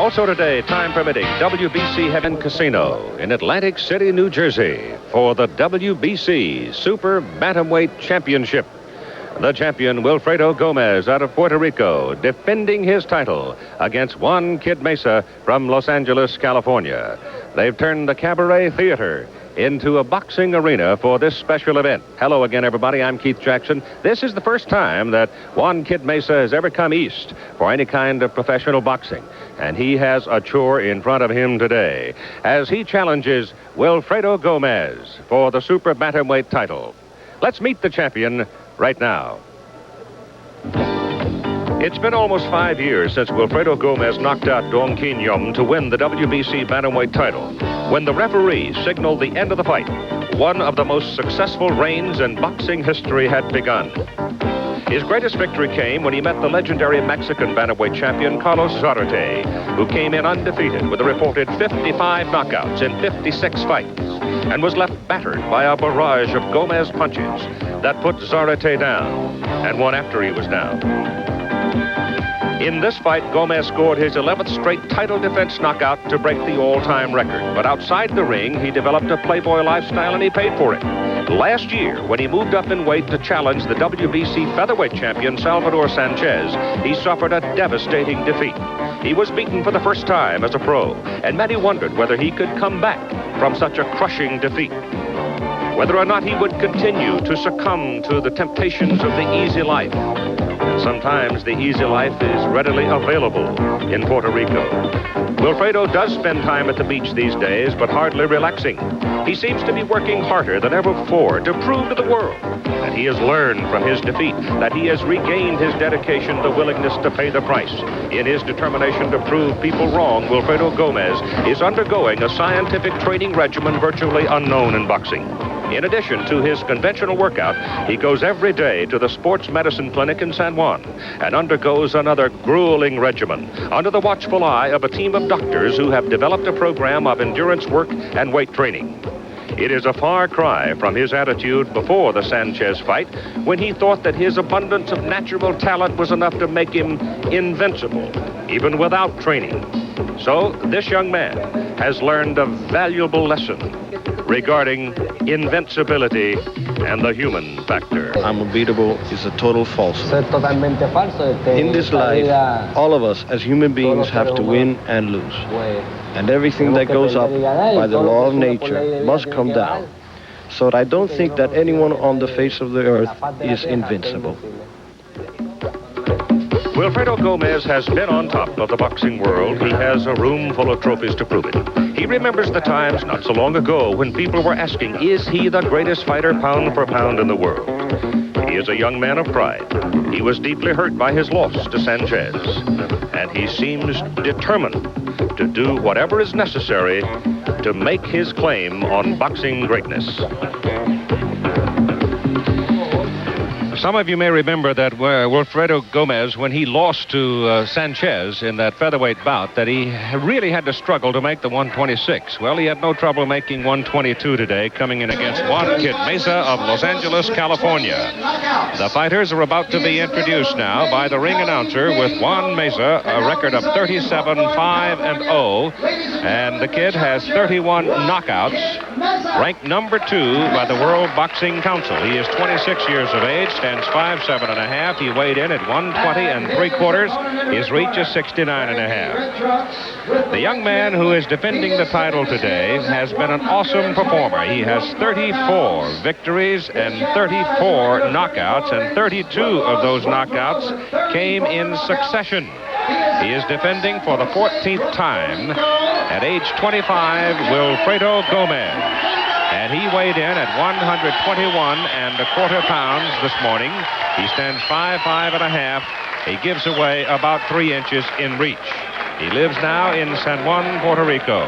also today, time permitting, WBC Heaven Casino in Atlantic City, New Jersey for the WBC Super Bantamweight Championship. The champion, Wilfredo Gomez, out of Puerto Rico, defending his title against Juan Kid Mesa from Los Angeles, California. They've turned the Cabaret Theater into a boxing arena for this special event. Hello again, everybody. I'm Keith Jackson. This is the first time that Juan Kid Mesa has ever come east for any kind of professional boxing. And he has a chore in front of him today as he challenges Wilfredo Gomez for the Super Bantamweight title. Let's meet the champion right now. It's been almost 5 years since Wilfredo Gomez knocked out Dong Kin Yum to win the WBC Bantamweight title. When the referee signaled the end of the fight, one of the most successful reigns in boxing history had begun. His greatest victory came when he met the legendary Mexican bantamweight champion Carlos Zarate, who came in undefeated with a reported 55 knockouts in 56 fights, and was left battered by a barrage of Gomez punches that put Zarate down, and one after he was down. In this fight, Gomez scored his 11th straight title defense knockout to break the all-time record. But outside the ring, he developed a playboy lifestyle, and he paid for it. Last year, when he moved up in weight to challenge the WBC featherweight champion Salvador Sanchez, he suffered a devastating defeat. He was beaten for the first time as a pro, and many wondered whether he could come back from such a crushing defeat. Whether or not he would continue to succumb to the temptations of the easy life. Sometimes the easy life is readily available in Puerto Rico. Wilfredo does spend time at the beach these days, but hardly relaxing. He seems to be working harder than ever before to prove to the world that he has learned from his defeat, that he has regained his dedication, the willingness to pay the price. In his determination to prove people wrong, Wilfredo Gomez is undergoing a scientific training regimen virtually unknown in boxing. In addition to his conventional workout, he goes every day to the sports medicine clinic in San Juan and undergoes another grueling regimen under the watchful eye of a team of doctors who have developed a program of endurance work and weight training. It is a far cry from his attitude before the Sanchez fight, when he thought that his abundance of natural talent was enough to make him invincible, even without training. So this young man has learned a valuable lesson regarding invincibility and the human factor. Unbeatable is a total falsehood. In this life, all of us as human beings have to win and lose. And everything that goes up by the law of nature must come down. So I don't think that anyone on the face of the earth is invincible. Wilfredo Gomez has been on top of the boxing world. He has a room full of trophies to prove it. He remembers the times not so long ago when people were asking, is he the greatest fighter pound for pound in the world? He is a young man of pride. He was deeply hurt by his loss to Sanchez, and he seems determined to do whatever is necessary to make his claim on boxing greatness. Some of you may remember that Wilfredo Gomez, when he lost to Sanchez in that featherweight bout, that he really had to struggle to make the 126. Well, he had no trouble making 122 today, coming in against Juan Kid Mesa of Los Angeles, California. The fighters are about to be introduced now by the ring announcer, with Juan Mesa a record of 37-5-0, and the kid has 31 knockouts, ranked number 2 by the World Boxing Council. He is 26 years of age, stands 5'7.5". He weighed in at 120 3/4. His reach is 69.5. The young man who is defending the title today has been an awesome performer. He has 34 victories and 34 knockouts, and 32 of those knockouts came in succession. He is defending for the 14th time at age 25, Wilfredo Gomez. And he weighed in at 121 1/4 pounds this morning. He stands 5'5.5". He gives away about 3 inches in reach. He lives now in San Juan, Puerto Rico.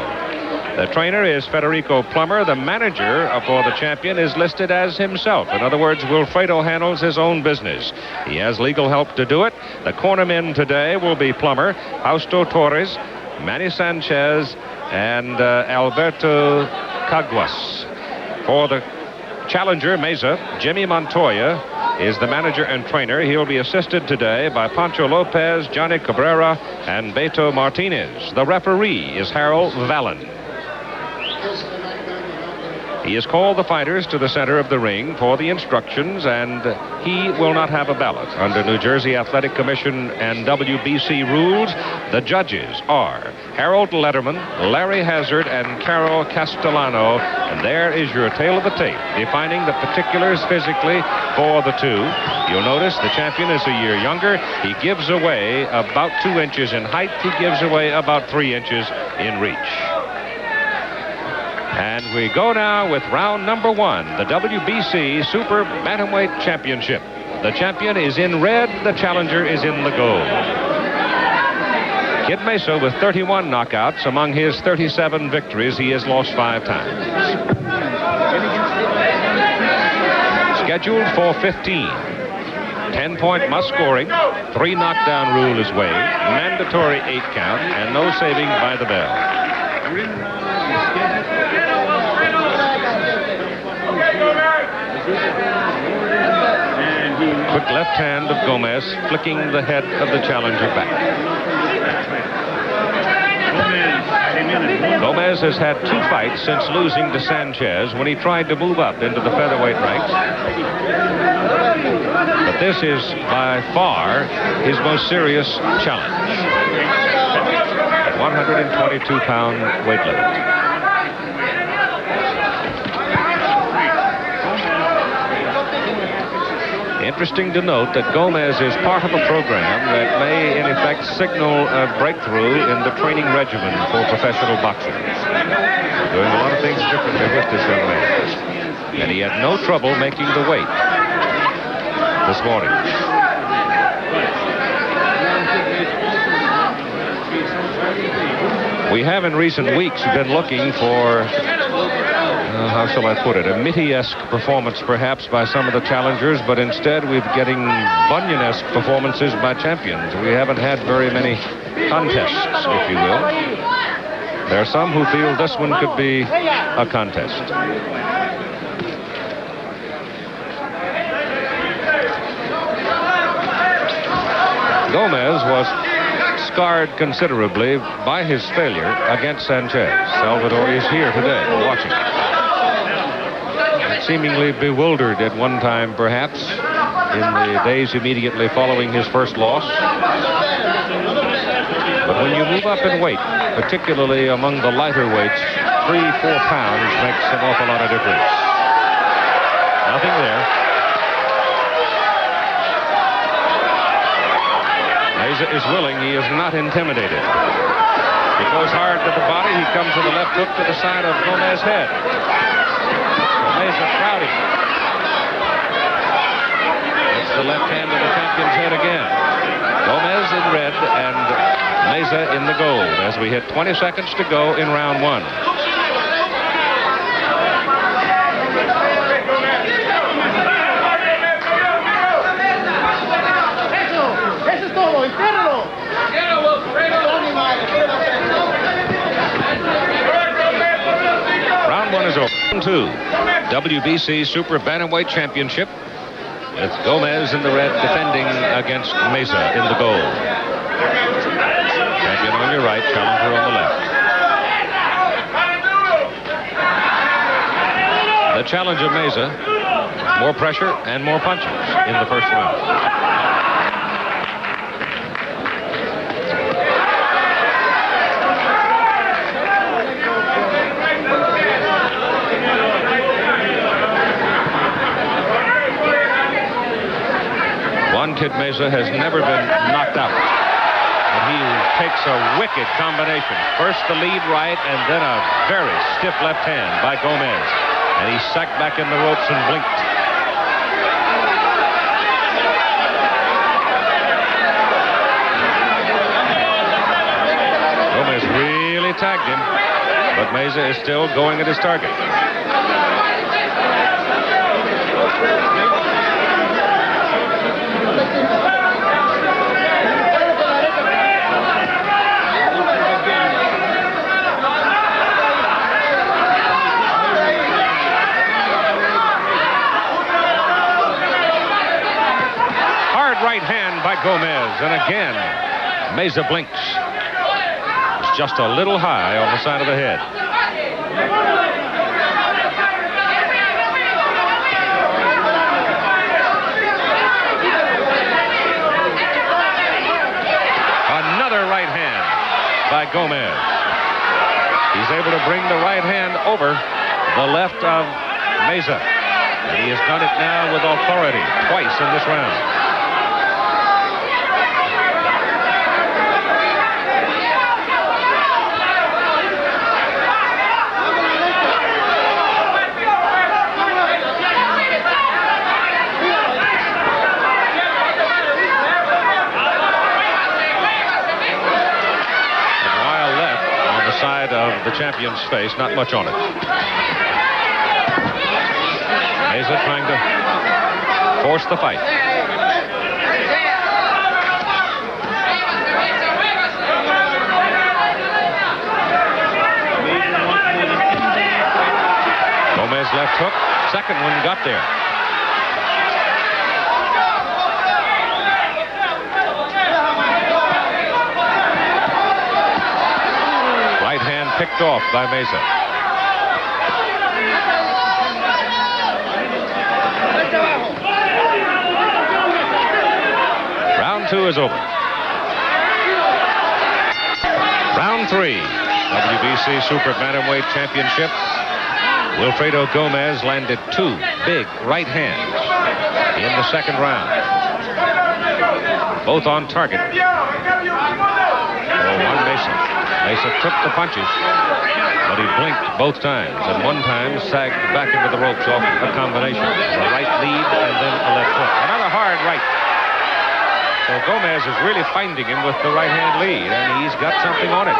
The trainer is Federico Plummer. The manager for the champion is listed as himself. In other words, Wilfredo handles his own business. He has legal help to do it. The cornermen today will be Plummer, Fausto Torres, Manny Sanchez, and Alberto Caguas. For the challenger, Mesa, Jimmy Montoya, is the manager and trainer. He'll be assisted today by Pancho Lopez, Johnny Cabrera, and Beto Martinez. The referee is Harold Vallon. He has called the fighters to the center of the ring for the instructions, and he will not have a ballot. Under New Jersey Athletic Commission and WBC rules, the judges are Harold Letterman, Larry Hazard, and Carol Castellano. And there is your tail of the tape, defining the particulars physically for the two. You'll notice the champion is a year younger. He gives away about 2 inches in height. He gives away about 3 inches in reach. And we go now with round number 1, the WBC Super Bantamweight Championship. The champion is in red, the challenger is in the gold. Kid Mesa with 31 knockouts. Among his 37 victories, he has lost 5 times. Scheduled for 15. 10-point must scoring. 3 knockdown rule is waived. Mandatory 8 count, and no saving by the bell. Quick left hand of Gomez, flicking the head of the challenger back. Gomez has had 2 fights since losing to Sanchez when he tried to move up into the featherweight ranks. But this is by far his most serious challenge. 122-pound weight limit. Interesting to note that Gomez is part of a program that may, in effect, signal a breakthrough in the training regimen for professional boxers. Doing a lot of things differently with this young man. And he had no trouble making the weight this morning. We have in recent weeks been looking for, how shall I put it, a Mitty-esque performance perhaps by some of the challengers, but instead we're getting Bunyan-esque performances by champions. We haven't had very many contests, if you will. There are some who feel this one could be a contest. Gomez was scarred considerably by his failure against Sanchez. Salvador is here today watching. Seemingly bewildered at one time, perhaps, in the days immediately following his first loss. But when you move up in weight, particularly among the lighter weights, 3-4 pounds makes an awful lot of difference. Nothing there. Mesa is willing. He is not intimidated. He goes hard to the body. He comes with a left hook to the side of Gomez's head. Mesa crowding. It's the left hand of the champion's head again. Gomez in red and Mesa in the gold as we hit 20 seconds to go in round 1. Round 1 is over. 2. WBC Super Bantamweight Championship with Gomez in the red defending against Mesa in the gold. Champion on your right, challenger on the left. The challenge of Mesa, more pressure and more punches in the first round. Kid Mesa has never been knocked out. And he takes a wicked combination. First the lead right and then a very stiff left hand by Gomez. And he sacked back in the ropes and blinked. Gomez really tagged him, but Mesa is still going at his target. Gomez, and again, Meza blinks. It's just a little high on the side of the head. Another right hand by Gomez. He's able to bring the right hand over the left of Meza. And he has done it now with authority twice in this round. Side of the champion's face, not much on it. Meza trying to force the fight. Gomez left hook, second one got there. Picked off by Meza. Round 2 is over. Round 3, WBC Super Bantamweight Championship. Wilfredo Gomez landed 2 big right hands in the second round. Both on target. One Meza. Meza took the punches, but he blinked both times, and one time sagged back into the ropes off a combination. A right lead and then a left hook. Another hard right. So Gomez is really finding him with the right hand lead, and he's got something on it.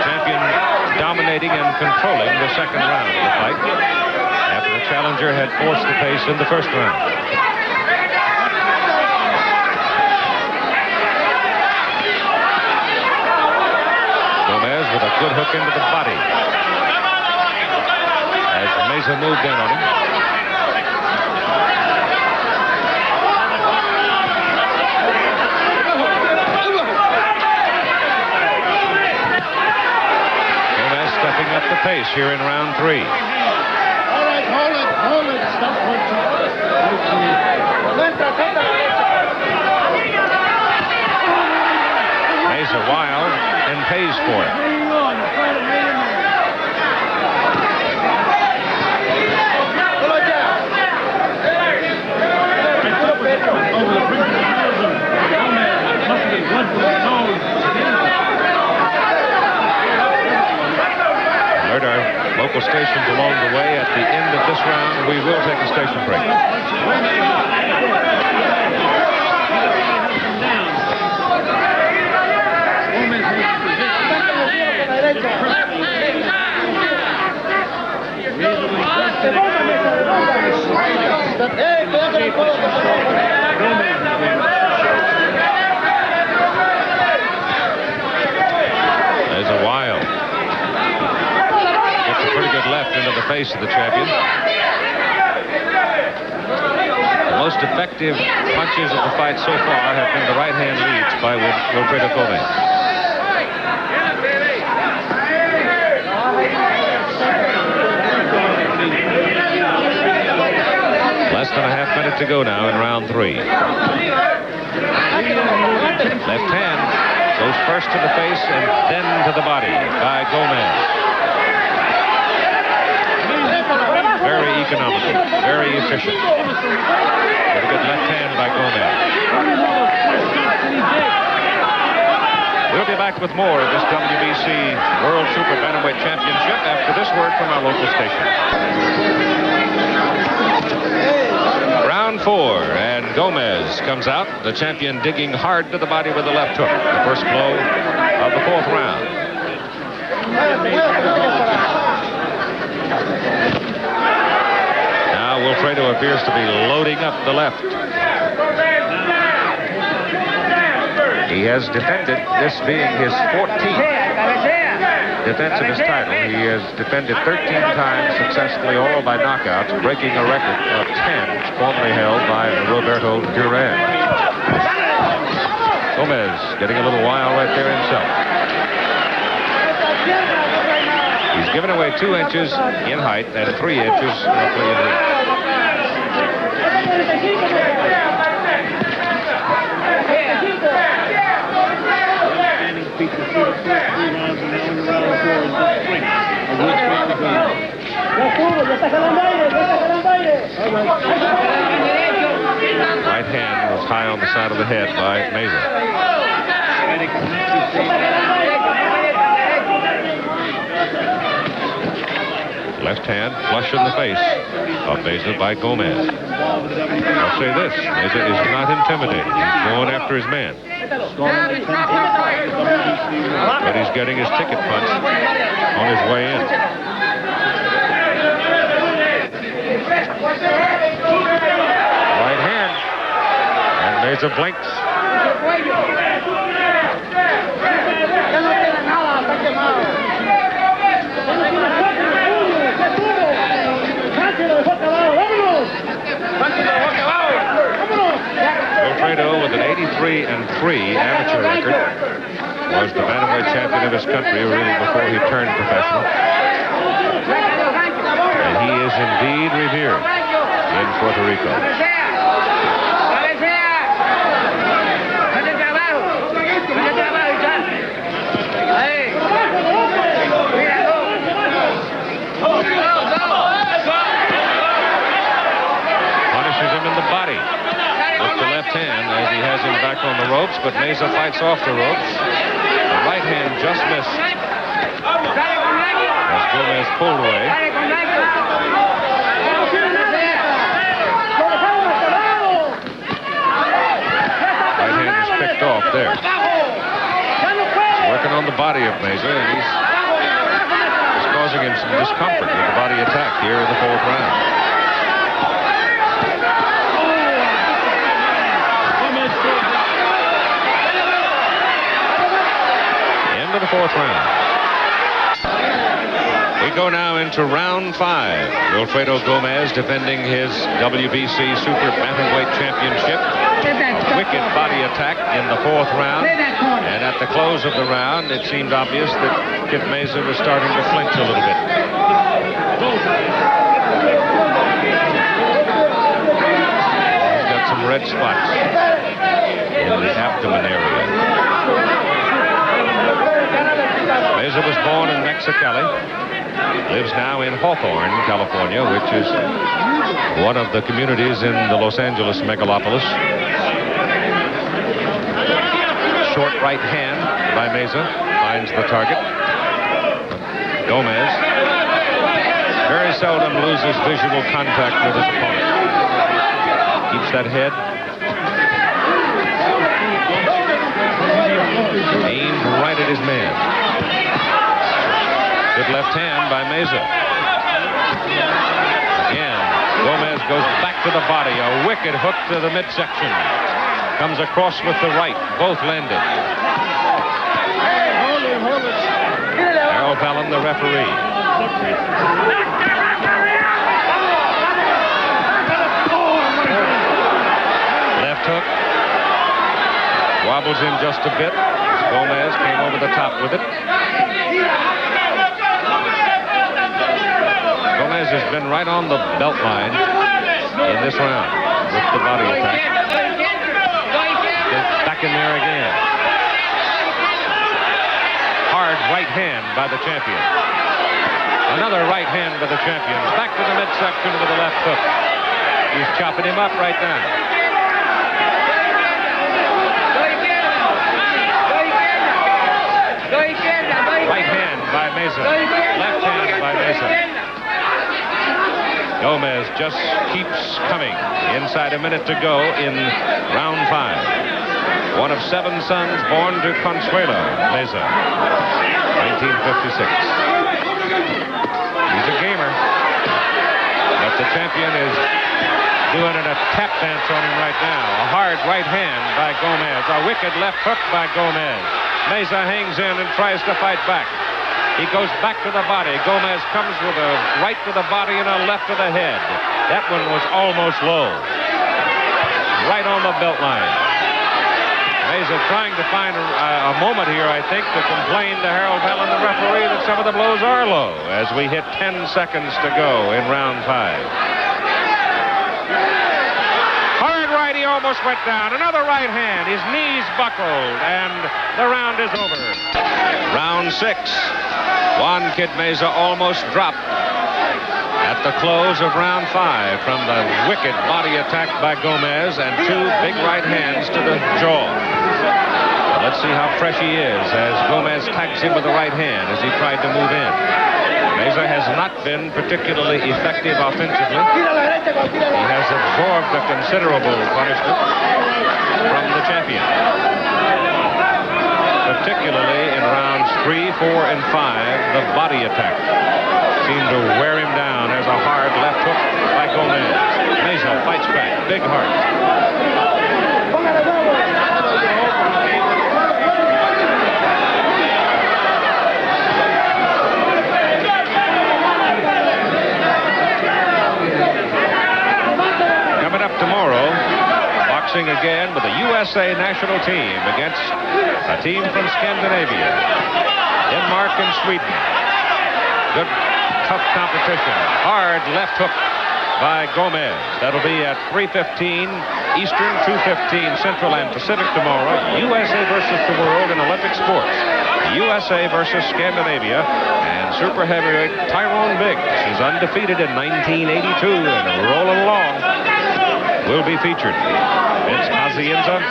Champion dominating and controlling the second round of the fight, after the challenger had forced the pace in the first round. Gomez with a good hook into the body as Meza moved in on him. Gomez stepping up the pace here in round 3. Hold it, stop Meza wild and pays for it. Alert our local stations along the way. At the end of this round, we will take a station break. There's a wild. Gets a pretty good left into the face of the champion. The most effective punches of the fight so far have been the right hand leads by Wilfredo Gomez. Less than a half minute to go now in round 3. Left hand goes first to the face and then to the body by Gomez. Very economical, very efficient. Very good left hand by Gomez. We'll be back with more of this WBC World Super Bantamweight Championship after this word from our local station. Round 4, and Gomez comes out, the champion digging hard to the body with the left hook. The first blow of the 4th round. Now Wilfredo appears to be loading up the left. He has defended this being his 14th defense of his title. He has defended 13 times successfully, all by knockouts, breaking a record of 10 formerly held by Roberto Duran. Gomez getting a little wild right there himself. He's given away 2 inches in height and 3 inches roughly in reach. Right hand was high on the side of the head by Meza. Left hand flush in the face of Meza by Gomez. I'll say this, Meza is not intimidated. He's going after his man. But he's getting his ticket punched on his way in. Right hand. And Meza blinks. Alfredo, with an 83-3 amateur record, was the bantamweight champion of his country really before he turned professional. And he is indeed revered in Puerto Rico. Punishes him in the body with the left hand as he has him back on the ropes, but Meza fights off the ropes. The right hand just missed as Gomez pulled away. Right hand is picked off there. He's working on the body of Meza, and he's causing him some discomfort with the body attack here in the 4th round. Into the 4th round. We go now into round 5. Alfredo Gomez defending his WBC Super Bantamweight Championship. A wicked body attack in the 4th round. And at the close of the round, it seemed obvious that Kip Meza was starting to flinch a little bit. He's got some red spots in the abdomen area. Meza was born in Mexicali, lives now in Hawthorne, California, which is one of the communities in the Los Angeles megalopolis. Short right hand by Meza finds the target. Gomez very seldom loses visual contact with his opponent. Keeps that head aimed right at his man. Good left hand by Meza. Again, Gomez goes back to the body. A wicked hook to the midsection. Comes across with the right. Both landed. Harold Fallon, the referee. Left hook. Wobbles in just a bit. Gomez came over the top with it. Gomez has been right on the belt line in this round with the body attack. Gets back in there again. Hard right hand by the champion. Another right hand by the champion. Back to the midsection with the left hook. He's chopping him up right now. Right hand by Meza. Left hand by Meza. Gomez just keeps coming. Inside a minute to go in round 5. One of 7 sons born to Consuelo Meza, 1956. He's a gamer, but the champion is doing a tap dance on him right now. A hard right hand by Gomez. A wicked left hook by Gomez. Meza hangs in and tries to fight back. He goes back to the body. Gomez comes with a right to the body and a left to the head. That one was almost low. Right on the belt line. Meza trying to find a moment here, I think, to complain to Harold Vallon, the referee, that some of the blows are low as we hit 10 seconds to go in round 5. He almost went down. Another right hand. His knees buckled, and the round is over. Round 6. Juan Kid Meza almost dropped at the close of round 5 from the wicked body attack by Gomez and 2 big right hands to the jaw. Let's see how fresh he is as Gomez tags him with the right hand as he tried to move in. Meza has not been particularly effective offensively. He has absorbed a considerable punishment from the champion. Particularly in rounds 3, 4, and 5, the body attack seemed to wear him down as a hard left hook by Gomez. Meza fights back, big heart. Tomorrow, boxing again with the USA national team against a team from Scandinavia, Denmark and Sweden. Good, tough competition. Hard left hook by Gomez. That'll be at 3:15 Eastern, 2:15 Central and Pacific tomorrow. USA versus the world in Olympic sports. USA versus Scandinavia. And super heavyweight Tyrone Biggs is undefeated in 1982 and rolling along. Will be featured. Vince Pazienza.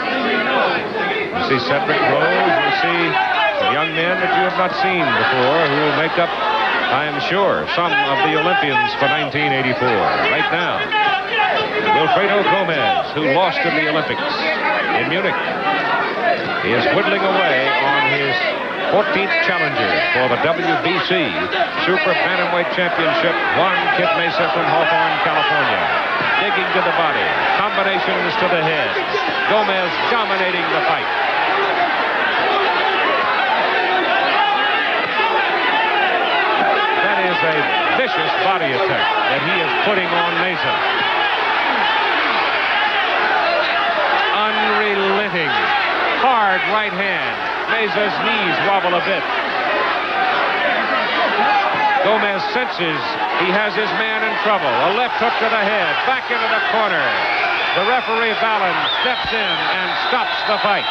You see Cedric Rose. You see some young men that you have not seen before who will make up, I am sure, some of the Olympians for 1984. Right now, Wilfredo Gomez, who lost in the Olympics in Munich. He is whittling away on his 14th challenger for the WBC Super Bantamweight Championship. Juan Kid Meza from Hawthorne, California. Digging to the body, combinations to the head. Gomez dominating the fight. That is a vicious body attack that he is putting on Meza. Unrelenting, hard right hand. Meza's knees wobble a bit. Gomez senses he has his man in trouble. A left hook to the head, back into the corner. The referee, Vallon, steps in and stops the fight.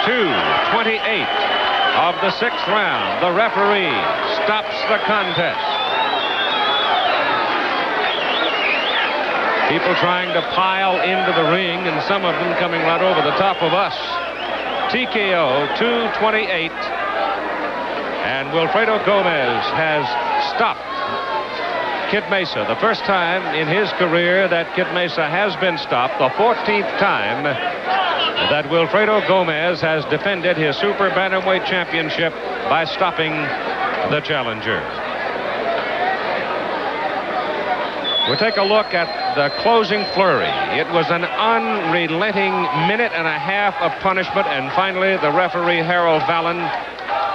.2:28 of the 6th round. The referee stops the contest. People trying to pile into the ring, and some of them coming right over the top of us. TKO, 2:28. And Wilfredo Gomez has stopped Kid Meza. The first time in his career that Kid Meza has been stopped. The 14th time that Wilfredo Gomez has defended his Super Bantamweight Championship by stopping the challenger. We'll take a look at the closing flurry. It was an unrelenting minute and a half of punishment, and finally the referee, Harold Vallon,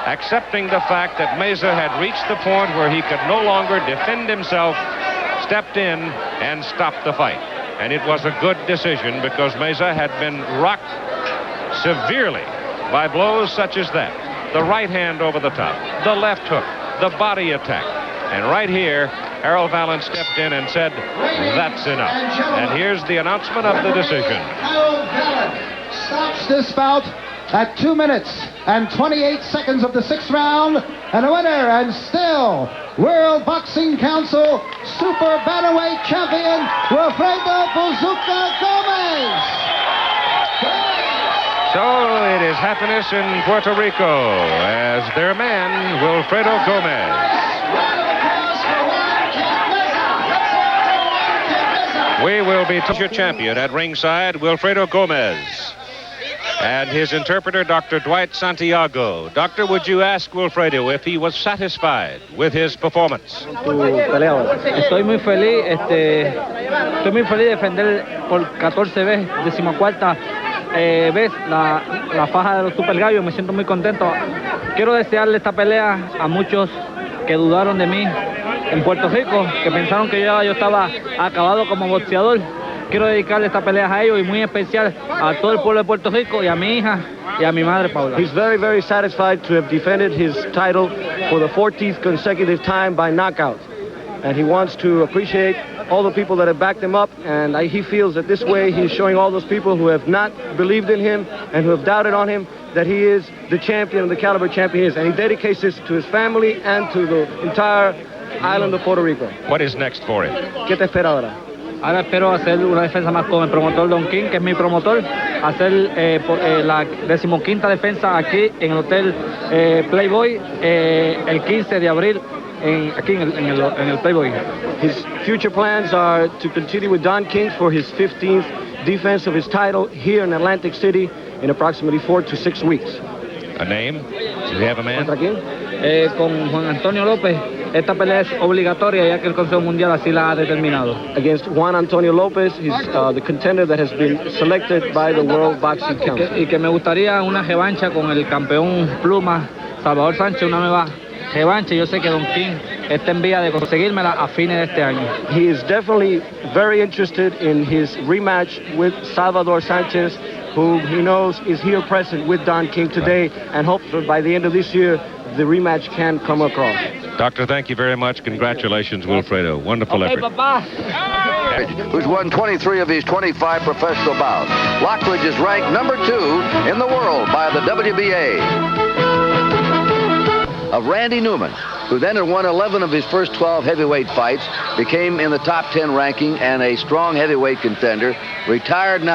accepting the fact that Meza had reached the point where he could no longer defend himself, stepped in and stopped the fight. And it was a good decision because Meza had been rocked severely by blows such as that. The right hand over the top, the left hook, the body attack. And right here, Harold Vallon stepped in and said, that's enough. And here's the announcement of the decision. Harold Vallon stops this bout at 2 minutes and 28 seconds of the 6th round. And a winner and still World Boxing Council Super Bantamweight Champion, Wilfredo Bazooka Gomez. So it is happiness in Puerto Rico as their man, Wilfredo Gomez. We will be your champion at ringside, Wilfredo Gomez. And his interpreter, Dr. Dwight Santiago. Doctor, would you ask Wilfredo if he was satisfied with his performance? Estoy muy feliz de defender por 14 veces, 14ª vez la faja de los Super Gallos. Me siento muy contento. Quiero desearle esta pelea a muchos que dudaron de mí en Puerto Rico, que pensaron que yo estaba acabado como boxeador. Quiero dedicarle esta pelea a ellos y muy especial a todo el pueblo de Puerto Rico y a mi hija y a mi madre Paula. He's very, very satisfied to have defended his title for the 14th consecutive time by knockout. And he wants to appreciate all the people that have backed him up, and he feels that this way he's showing all those people who have not believed in him and who have doubted on him that he is the champion and the caliber champion he is. And he dedicates this to his family and to the entire island of Puerto Rico. What is next for him? ¿Qué te espera ahora? Ahora espero hacer una defensa más con el promotor Don King, que es mi promotor, hacer la 15ª defensa aquí en el Hotel Playboy el 15 de abril aquí en el Playboy. His future plans are to continue with Don King for his 15th defense of his title here in Atlantic City in approximately 4 to 6 weeks. A name? Does he have a man? ¿Contra quién? Con Juan Antonio López. Esta pelea es obligatoria ya que el Consejo Mundial así la ha determinado. Against Juan Antonio Lopez, he's the contender that has been selected by the World Boxing Council. Y que me gustaría una revancha con el campeón pluma Salvador Sánchez, una nueva revancha. Yo sé que Don King está en vía de conseguírmela a fines de este año. He is definitely very interested in his rematch with Salvador Sanchez, who he knows is here present with Don King today, and hopefully by the end of this year, the rematch can come across. Doctor, thank you very much. Congratulations, Wilfredo. Wonderful effort. Who's won 23 of his 25 professional bouts. Lockridge is ranked number 2 in the world by the WBA. Of Randy Newman, who then had won 11 of his first 12 heavyweight fights, became in the top 10 ranking and a strong heavyweight contender, retired now.